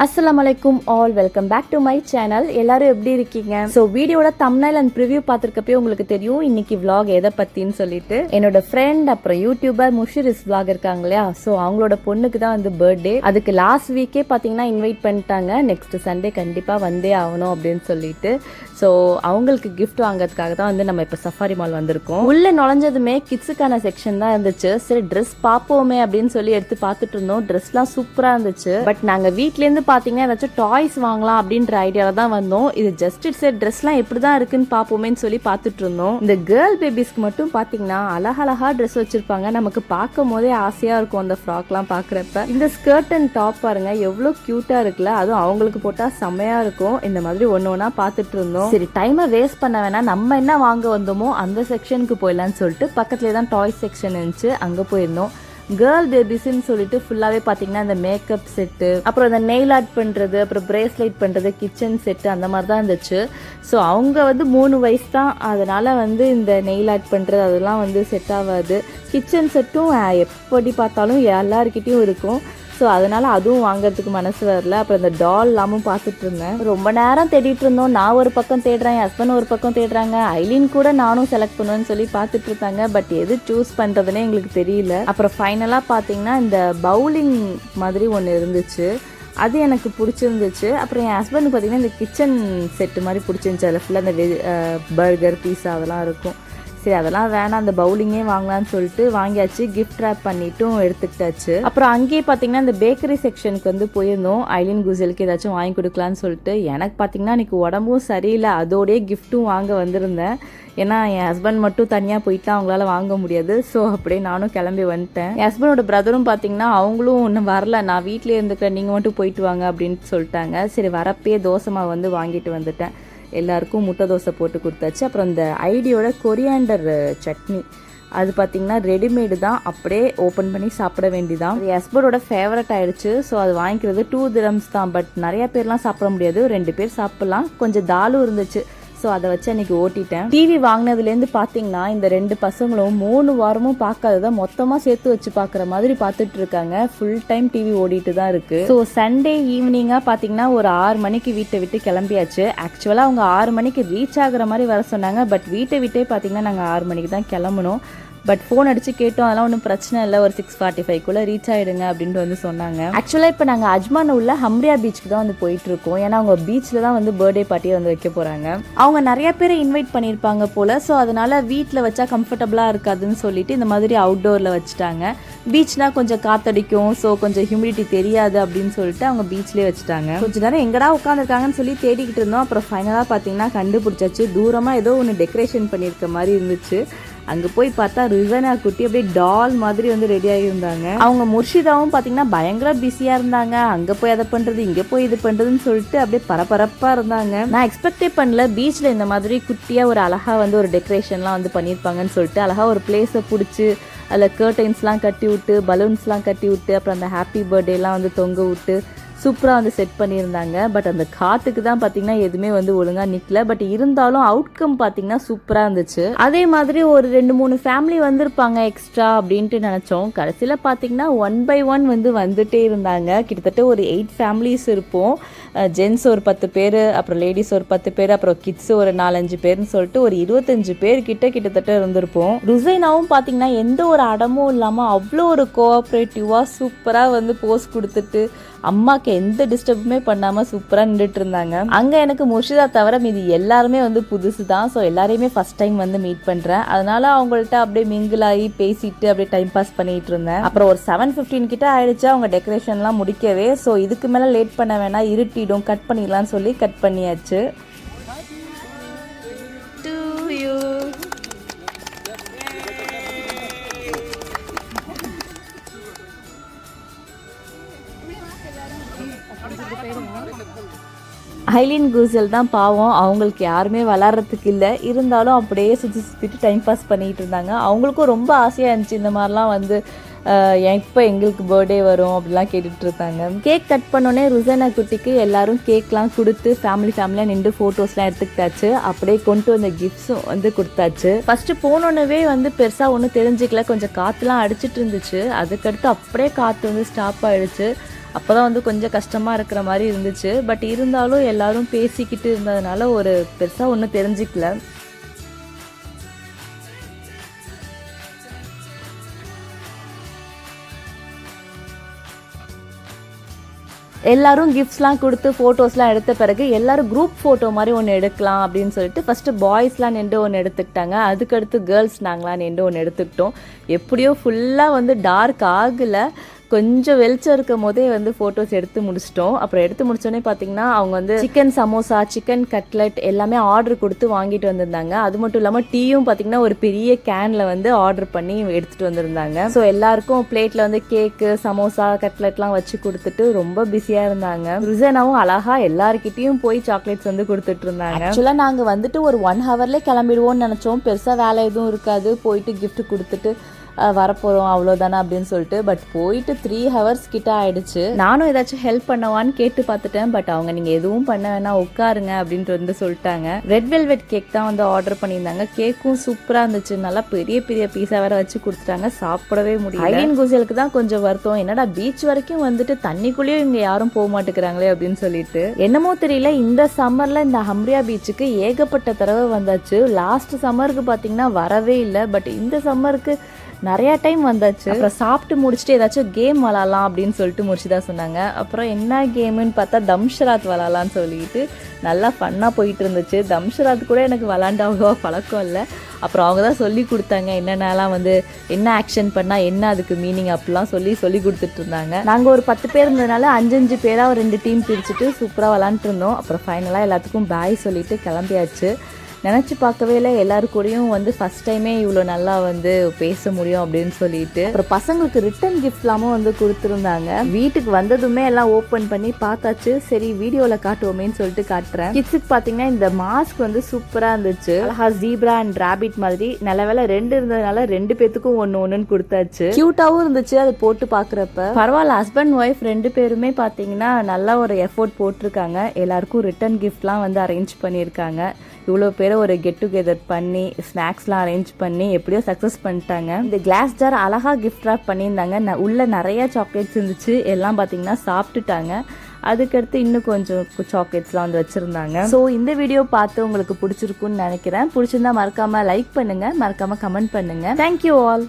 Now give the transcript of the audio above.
Assalamualaikum all, welcome back to my channel. எல்லாரும் எப்படி இருக்கீங்க? ஸோ வீடியோட thumbnail and preview பார்த்துருக்கப்பே உங்களுக்கு தெரியும் இன்னைக்கு vlog எதை பற்றின்னு சொல்லிட்டு. என்னோட ஃப்ரெண்ட் அப்புறம் யூடியூபர் முஷிரிஸ் vlog இருக்காங்க இல்லையா, ஸோ அவங்களோட பொண்ணுக்கு தான் வந்து பர்த்டே. அதுக்கு லாஸ்ட் வீக்கே பார்த்தீங்கன்னா இன்வைட் பண்ணிட்டாங்க, நெக்ஸ்ட் சண்டே கண்டிப்பாக வந்தே ஆகணும் அப்படின்னு சொல்லிட்டு. ஸோ அவங்களுக்கு கிஃப்ட் வாங்குறதுக்காக தான் வந்து நம்ம இப்போ சஃபாரி மால் வந்திருக்கோம். உள்ள நுழைஞ்சதுமே கிட்ஸுக்கான செக்ஷன் தான் இருந்துச்சு. சரி ட்ரெஸ் பார்ப்போமே அப்படின்னு சொல்லி எடுத்து பார்த்துட்டு இருந்தோம். ட்ரெஸ்லாம் சூப்பராக இருந்துச்சு. பட் நாங்கள் வீட்லேருந்து பார்த்தீங்கன்னா ஏதாச்சும் டாய்ஸ் வாங்கலாம் அப்படின்ற ஐடியாவில் தான் வந்தோம். இது ஜஸ்ட் இட்ஸ் ட்ரெஸ்லாம் எப்படி தான் இருக்குன்னு பார்ப்போமேன்னு சொல்லி பார்த்துட்டு இருந்தோம். இந்த கேர்ள் பேபிஸ்க்கு மட்டும் பார்த்தீங்கன்னா அழகழகா ட்ரெஸ் வச்சிருப்பாங்க. நமக்கு பார்க்கும் போதே ஆசையாக இருக்கும் அந்த ஃப்ராக்லாம் பார்க்குறப்ப. இந்த ஸ்கர்ட் அண்ட் டாப் பாருங்க எவ்வளோ க்யூட்டாக இருக்குல்ல, அதுவும் அவங்களுக்கு போட்டால் செம்மையாக இருக்கும். இந்த மாதிரி ஒன்று ஒன்றா பார்த்துட்டு இருந்தோம். சரி டைமை வேஸ்ட் பண்ண வேணாம், நம்ம என்ன வாங்க வந்தோமோ அந்த செக்ஷனுக்கு போயிடலான்னு சொல்லிட்டு பக்கத்துலேயே தான் டாய்ஸ் செக்ஷன் இருந்துச்சு, அங்கே போயிருந்தோம். கேர்ள் பேபிஸ்ன்னு சொல்லிட்டு ஃபுல்லாகவே பார்த்தீங்கன்னா இந்த மேக்கப் செட்டு, அப்புறம் இந்த நெயில் ஆர்ட் பண்ணுறது, அப்புறம் பிரேஸ்லைட் பண்ணுறது, கிச்சன் செட்டு அந்த மாதிரி தான் இருந்துச்சு. ஸோ அவங்க வந்து 3 வயசு தான், அதனால் வந்து இந்த நெயில் ஆர்ட் பண்ணுறது அதெல்லாம் வந்து செட் ஆகாது. கிச்சன் செட்டும் எப்படி பார்த்தாலும் எல்லாருக்கிட்டையும் இருக்கும். ஸோ அதனால் அதுவும் வாங்குறதுக்கு மனசு வரல. அப்புறம் இந்த டால் எல்லாமும் பார்த்துட்டு இருந்தேன். ரொம்ப நேரம் தேடிட்டு இருந்தோம். நான் ஒரு பக்கம் தேடுறேன், என் ஹஸ்பண்ட் ஒரு பக்கம் தேடுறாங்க, ஐலின் கூட நானும் செலக்ட் பண்ணுவேன்னு சொல்லி பார்த்துட்டு இருந்தாங்க. பட் எது சூஸ் பண்ணுறதுனே எங்களுக்கு தெரியல. அப்புறம் ஃபைனலாக பார்த்தீங்கன்னா இந்த பவுலிங் மாதிரி ஒன்று இருந்துச்சு, அது எனக்கு பிடிச்சிருந்துச்சு. அப்புறம் என் ஹஸ்பண்டுக்கு பார்த்தீங்கன்னா இந்த கிச்சன் செட்டு மாதிரி பிடிச்சிருந்துச்சு. அதில் ஃபுல்லாக இந்த பர்கர் பீஸா அதெல்லாம் இருக்கும். சரி அதெல்லாம் வேணாம், அந்த பவுலிங்கே வாங்கலான்னு சொல்லிட்டு வாங்கியாச்சு. கிஃப்ட் ரேப் பண்ணிட்டும் எடுத்துக்கிட்டாச்சு. அப்புறம் அங்கேயே பார்த்தீங்கன்னா இந்த பேக்கரி செக்ஷனுக்கு வந்து போயிருந்தோம். ஐலின் குசலுக்கு ஏதாச்சும் வாங்கி கொடுக்கலான்னு சொல்லிட்டு. எனக்கு பார்த்தீங்கன்னா இன்னைக்கு உடம்பும் சரியில்லை, அதோடய கிஃப்ட்டும் வாங்க வந்திருந்தேன். ஏன்னா என் ஹஸ்பண்ட் மட்டும் தனியாக போயிட்டா அவங்களால வாங்க முடியாது. ஸோ அப்படியே நானும் கிளம்பி வந்துட்டேன். என் ஹஸ்பண்டோட பிரதரும் பார்த்தீங்கன்னா அவங்களும் ஒன்றும் வரல, நான் வீட்டிலே இருந்துக்கிறேன், நீங்கள் மட்டும் போயிட்டு வாங்க அப்படின்னு சொல்லிட்டாங்க. சரி வரப்பே தோசை மாவு வந்து வாங்கிட்டு வந்துட்டேன். எல்லாருக்கும் முட்டை தோசை போட்டு கொடுத்தாச்சு. அப்புறம் இந்த ஐடியோட கொரியாண்டர் சட்னி, அது பார்த்தீங்கன்னா ரெடிமேடு தான், அப்படியே ஓப்பன் பண்ணி சாப்பிட வேண்டிதான். அது ஹஸ்பண்டோட ஃபேவரட் ஆயிடுச்சு. ஸோ அது வாங்கிக்கிறது 2 dirhams தான். பட் நிறைய பேர்லாம் சாப்பிட முடியாது, 2 பேர் சாப்பிடலாம். கொஞ்சம் தாலும் இருந்துச்சு, ஸோ அதை வச்சு அன்றைக்கி ஓட்டிட்டேன். டிவி வாங்கினதுலேருந்து பார்த்தீங்கன்னா இந்த 2 பசங்களும் 3 வாரமும் பார்க்காததை மொத்தமாக சேர்த்து வச்சு பார்க்குற மாதிரி பார்த்துட்டு இருக்காங்க. ஃபுல் டைம் டிவி ஓடிட்டு தான் இருக்குது. ஸோ சண்டே ஈவினிங்காக பார்த்தீங்கன்னா ஒரு 6 மணிக்கு வீட்டை விட்டு கிளம்பியாச்சு. ஆக்சுவலாக அவங்க 6 மணிக்கு ரீச் ஆகிற மாதிரி வர சொன்னாங்க. பட் வீட்டை விட்டே பார்த்தீங்கன்னா நாங்கள் 6 மணிக்கு தான் கிளம்பணும். பட் ஃபோன் அடித்து கேட்டோம், அதெல்லாம் ஒன்றும் பிரச்சனை இல்லை, ஒரு 6:45 ரீச் ஆகிடுங்க அப்படின்ட்டு வந்து சொன்னாங்க. ஆக்சுவலாக இப்போ நாங்கள் அஜ்மான் உள்ள ஹம்ரியா பீச்சுக்கு தான் வந்து போயிட்டுருக்கோம். ஏன்னா அவங்க பீச்சில் தான் வந்து பர்த்டே பார்ட்டியை வந்து வைக்க போகிறாங்க. அவங்க நிறைய பேரை இன்வைட் பண்ணியிருப்பாங்க போல். ஸோ அதனால் வீட்டில் வச்சா கம்ஃபர்டபுளாக இருக்காதுன்னு சொல்லிட்டு இந்த மாதிரி அவுட்டோரில் வச்சுட்டாங்க. பீச்னால் கொஞ்சம் காற்றடிக்கும், ஸோ கொஞ்சம் ஹியூமிடிட்டி தெரியாது அப்படின்னு சொல்லிட்டு அவங்க பீச்லேயே வச்சுட்டாங்க. கொஞ்சம் நேரம் எங்கடா உட்காந்துருக்காங்கன்னு சொல்லி தேடிக்கிட்டு இருந்தோம். அப்புறம் ஃபைனலாக பார்த்தீங்கன்னா கண்டுபிடிச்சாச்சு. தூரமாக ஏதோ ஒன்று டெக்கரேஷன் பண்ணியிருக்க மாதிரி இருந்துச்சு. அங்கே போய் பார்த்தா ரிசனா குட்டி அப்படியே டால் மாதிரி வந்து ரெடி ஆகியிருந்தாங்க. அவங்க முர்ஷிதாவும் பார்த்தீங்கன்னா பயங்கர பிஸியாக இருந்தாங்க. அங்கே போய் அதை பண்ணுறது, இங்கே போய் இது பண்ணுறதுன்னு சொல்லிட்டு அப்படியே பரபரப்பாக இருந்தாங்க. நான் எக்ஸ்பெக்டே பண்ணல பீச்சில் இந்த மாதிரி குட்டியாக ஒரு அழகாக வந்து ஒரு டெக்கரேஷன்லாம் வந்து பண்ணியிருப்பாங்கன்னு சொல்லிட்டு. அழகாக ஒரு பிளேஸை பிடிச்சி அதில் கர்டைன்ஸ்லாம் கட்டி விட்டு, பலூன்ஸ்லாம் கட்டி விட்டு, அப்புறம் அந்த ஹாப்பி பர்த்டேலாம் வந்து தொங்க விட்டு சூப்பராக வந்து செட் பண்ணியிருந்தாங்க. பட் அந்த காற்றுக்கு தான் பார்த்தீங்கன்னா எதுவுமே வந்து ஒழுங்காக நிற்கல. பட் இருந்தாலும் அவுட்கம் பார்த்தீங்கன்னா சூப்பராக இருந்துச்சு. அதே மாதிரி ஒரு 2-3 ஃபேமிலி வந்திருப்பாங்க எக்ஸ்ட்ரா அப்படின்ட்டு நினச்சோம். கடைசியில் பார்த்தீங்கன்னா 1 by 1 வந்து வந்துட்டே இருந்தாங்க. கிட்டத்தட்ட ஒரு 8 ஃபேமிலிஸ் இருப்போம். ஜென்ஸ் ஒரு 10 பேர், அப்புறம் லேடிஸ் ஒரு 10 பேர், அப்புறம் கிட்ஸ் ஒரு 4-5 பேர்னு சொல்லிட்டு ஒரு 25 பேர் கிட்டத்தட்ட இருந்திருப்போம். ருசைனாவும் பார்த்தீங்கன்னா எந்த ஒரு அடமும் இல்லாமல் அவ்வளோ ஒரு கோஆப்ரேட்டிவாக சூப்பராக வந்து போஸ் கொடுத்துட்டு அம்மாக்கு எந்த டிஸ்டர்புமே பண்ணாமல் சூப்பராக நின்றுட்டு இருந்தாங்க. அங்கே எனக்கு முர்ஷிதா தவிர மீதி எல்லாருமே வந்து புதுசு தான். ஸோ எல்லாரையுமே ஃபர்ஸ்ட் டைம் வந்து மீட் பண்ணுறேன். அதனால அவங்கள்ட்ட அப்படியே மிங்கிள் ஆகி பேசிட்டு அப்படியே டைம் பாஸ் பண்ணிட்டு இருந்தேன். அப்புறம் ஒரு 7:15 கிட்ட ஆயிடுச்சு அவங்க டெக்கரேஷன்லாம் முடிக்கவே. ஸோ இதுக்கு மேலே லேட் பண்ண வேணாம், இருட்டிடும், கட் பண்ணிடலான்னு சொல்லி கட் பண்ணியாச்சு. ஐலின் கூசல் தான் பாவம், அவங்களுக்கு யாருமே விளாட்றதுக்கு இல்லை, இருந்தாலும் அப்படியே சுற்றிட்டு டைம் பாஸ் பண்ணிகிட்டு இருந்தாங்க. அவங்களுக்கும் ரொம்ப ஆசையாக இருந்துச்சு இந்த மாதிரிலாம் வந்து இப்போ எங்களுக்கு பர்த்டே வரும் அப்படிலாம் கேட்டுட்டு இருந்தாங்க. கேக் கட் பண்ணோடனே ருசனா குட்டிக்கு எல்லாரும் கேக்லாம் கொடுத்து ஃபேமிலியாக நின்று ஃபோட்டோஸ்லாம் எடுத்துக்கிட்டாச்சு. அப்படியே கொண்டு வந்த கிஃப்ட்ஸும் வந்து கொடுத்தாச்சு. ஃபஸ்ட்டு போனோன்னே வந்து பெருசாக ஒன்றும் தெரிஞ்சிக்கல, கொஞ்சம் காற்றுலாம் அடிச்சிட்டு இருந்துச்சு. அதுக்கடுத்து அப்படியே காற்று வந்து ஸ்டாப் ஆகிடுச்சு. அப்போ தான் வந்து கொஞ்சம் கஷ்டமாக இருக்கிற மாதிரி இருந்துச்சு. பட் இருந்தாலும் எல்லோரும் பேசிக்கிட்டு இருந்ததுனால ஒரு பெருசாக ஒன்றும் தெரிஞ்சிக்கல. எல்லாரும் கிஃப்ட்ஸ்லாம் கொடுத்து ஃபோட்டோஸ்லாம் எடுத்த பிறகு எல்லாரும் குரூப் ஃபோட்டோ மாதிரி ஒன்று எடுக்கலாம் அப்படின்னு சொல்லிட்டு ஃபஸ்ட்டு பாய்ஸ்லாம் நின்று ஒன்று எடுத்துக்கிட்டாங்க. அதுக்கடுத்து கேர்ள்ஸ் நாங்களாம் நின்று ஒன்று எடுத்துக்கிட்டோம். எப்படியோ ஃபுல்லாக வந்து டார்க் ஆகலை, கொஞ்சம் வெளிச்சம் இருக்கும் போதே வந்து ஃபோட்டோஸ் எடுத்து முடிச்சிட்டோம். அப்புறம் எடுத்து முடிச்சோடனே பார்த்தீங்கன்னா அவங்க வந்து சிக்கன் சமோசா, சிக்கன் கட்லெட் எல்லாமே ஆர்டர் கொடுத்து வாங்கிட்டு வந்திருந்தாங்க. அது மட்டும் இல்லாமல் டீயும் பார்த்தீங்கன்னா ஒரு பெரிய கேனில் வந்து ஆர்டர் பண்ணி எடுத்துகிட்டு வந்திருந்தாங்க. ஸோ எல்லாருக்கும் பிளேட்டில் வந்து கேக்கு, சமோசா, கட்லெட்லாம் வச்சு கொடுத்துட்டு ரொம்ப பிஸியாக இருந்தாங்க. ருசனாவும் அழகா எல்லாருக்கிட்டையும் போய் சாக்லேட்ஸ் வந்து கொடுத்துட்டு இருந்தாங்க. ஆக்சுவலாக நாங்கள் வந்துட்டு ஒரு 1 ஹவர்லேயே கிளம்பிடுவோம்னு நினச்சோம். பெருசாக வேலை எதுவும் இருக்காது, போயிட்டு கிஃப்ட் கொடுத்துட்டு வரப்போகிறோம் அவ்வளோதானே அப்படின்னு சொல்லிட்டு. பட் போயிட்டு 3 ஹவர்ஸ் கிட்ட ஆயிடுச்சு. நானும் ஏதாச்சும் ஹெல்ப் பண்ணவான்னு கேட்டு பார்த்துட்டேன். பட் அவங்க நீங்கள் எதுவும் பண்ண வேணா உட்காருங்க அப்படின்ட்டு வந்து சொல்லிட்டாங்க. ரெட் வெல்வெட் கேக் தான் வந்து ஆர்டர் பண்ணியிருந்தாங்க. கேக்கும் சூப்பராக இருந்துச்சு, நல்லா பெரிய பெரிய பீஸா வேற வச்சு கொடுத்துட்டாங்க, சாப்பிடவே முடியல. ஐலின் கூசலுக்கு தான் கொஞ்சம் வருத்தம், என்னடா பீச் வரைக்கும் வந்துட்டு தண்ணிக்குள்ளேயும் இங்கே யாரும் போக மாட்டேங்கிறாங்களே அப்படின்னு சொல்லிட்டு. என்னமோ தெரியல, இந்த சம்மரில் இந்த ஹம்ரியா பீச்சுக்கு ஏகப்பட்ட தடவை வந்தாச்சு. லாஸ்ட் சம்மருக்கு பார்த்தீங்கன்னா வரவே இல்லை, பட் இந்த சம்மருக்கு நிறையா டைம் வந்தாச்சு. அப்புறம் சாப்பிட்டு முடிச்சுட்டு ஏதாச்சும் கேம் விளாட்லாம் அப்படின்னு சொல்லிட்டு முடிச்சுதா சொன்னாங்க. அப்புறம் என்ன கேமுன்னு பார்த்தா தம்ஷராத் விளாட்லான்னு சொல்லிட்டு நல்லா ஃபன்னாக போயிட்டு இருந்துச்சு. தம்ஷராத் கூட எனக்கு விளாண்டு அவ்வளோவா பழக்கம் இல்லை. அப்புறம் அவங்க தான் சொல்லி கொடுத்தாங்க என்னென்னலாம் வந்து என்ன ஆக்ஷன் பண்ணால் என்ன அதுக்கு மீனிங் அப்படிலாம் சொல்லி கொடுத்துட்டு இருந்தாங்க. நாங்கள் ஒரு 10 பேர் இருந்ததுனால 5 பேராக ஒரு 2 டீம் பிரிச்சுட்டு சூப்பராக விளாண்டுட்டு இருந்தோம். அப்புறம் ஃபைனலாக எல்லாத்துக்கும் பாய் சொல்லிட்டு கிளம்பியாச்சு. நினச்சி பார்க்கவே இல்லை எல்லாரு கூடயும் வந்து ஃபஸ்ட் டைமே இவ்வளோ நல்லா வந்து பேச முடியும் அப்படின்னு சொல்லிட்டு. அப்புறம் பசங்களுக்கு ரிட்டன் கிஃப்ட்லாமும் வந்து கொடுத்துருந்தாங்க. வீட்டுக்கு வந்ததுமே எல்லாம் ஓப்பன் பண்ணி பார்த்தாச்சு. சரி வீடியோவில் காட்டுவோமேன்னு சொல்லிட்டு காட்டுறேன். கிட்ஸுக்கு பார்த்தீங்கன்னா இந்த மாஸ்க் வந்து சூப்பராக இருந்துச்சு, அழகா ஜீப்ரா அண்ட் ராபிட் மாதிரி. நல்ல வேலை 2 இருந்ததுனால 2 பேத்துக்கும் ஒன்று கொடுத்தாச்சு. க்யூட்டாகவும் இருந்துச்சு அது போட்டு பார்க்குறப்ப. பரவாயில்ல, ஹஸ்பண்ட் ஒய்ஃப் 2 பேருமே பார்த்தீங்கன்னா நல்லா ஒரு எஃபோர்ட் போட்டிருக்காங்க. எல்லாருக்கும் ரிட்டன் கிஃப்ட்லாம் வந்து அரேஞ்ச் பண்ணியிருக்காங்க. இவ்வளோ பேரை ஒரு கெட் டுகெதர் பண்ணி ஸ்நாக்ஸ்லாம் அரேஞ்ச் பண்ணி எப்படியோ சக்ஸஸ் பண்ணிட்டாங்க. இந்த கிளாஸ் ஜார் அழகாக கிஃப்ட் ராப் பண்ணியிருந்தாங்க. உள்ள நிறைய சாக்லேட்ஸ் இருந்துச்சு, எல்லாம் பார்த்தீங்கன்னா சாப்பிட்டுட்டாங்க. அதுக்கடுத்து இன்னும் கொஞ்சம் சாக்லேட்ஸ்லாம் வந்து வச்சுருந்தாங்க. ஸோ இந்த வீடியோ பார்த்து உங்களுக்கு பிடிச்சிருக்குன்னு நினைக்கிறேன். பிடிச்சிருந்தா மறக்காமல் லைக் பண்ணுங்கள், மறக்காமல் கமெண்ட் பண்ணுங்கள். Thank you all.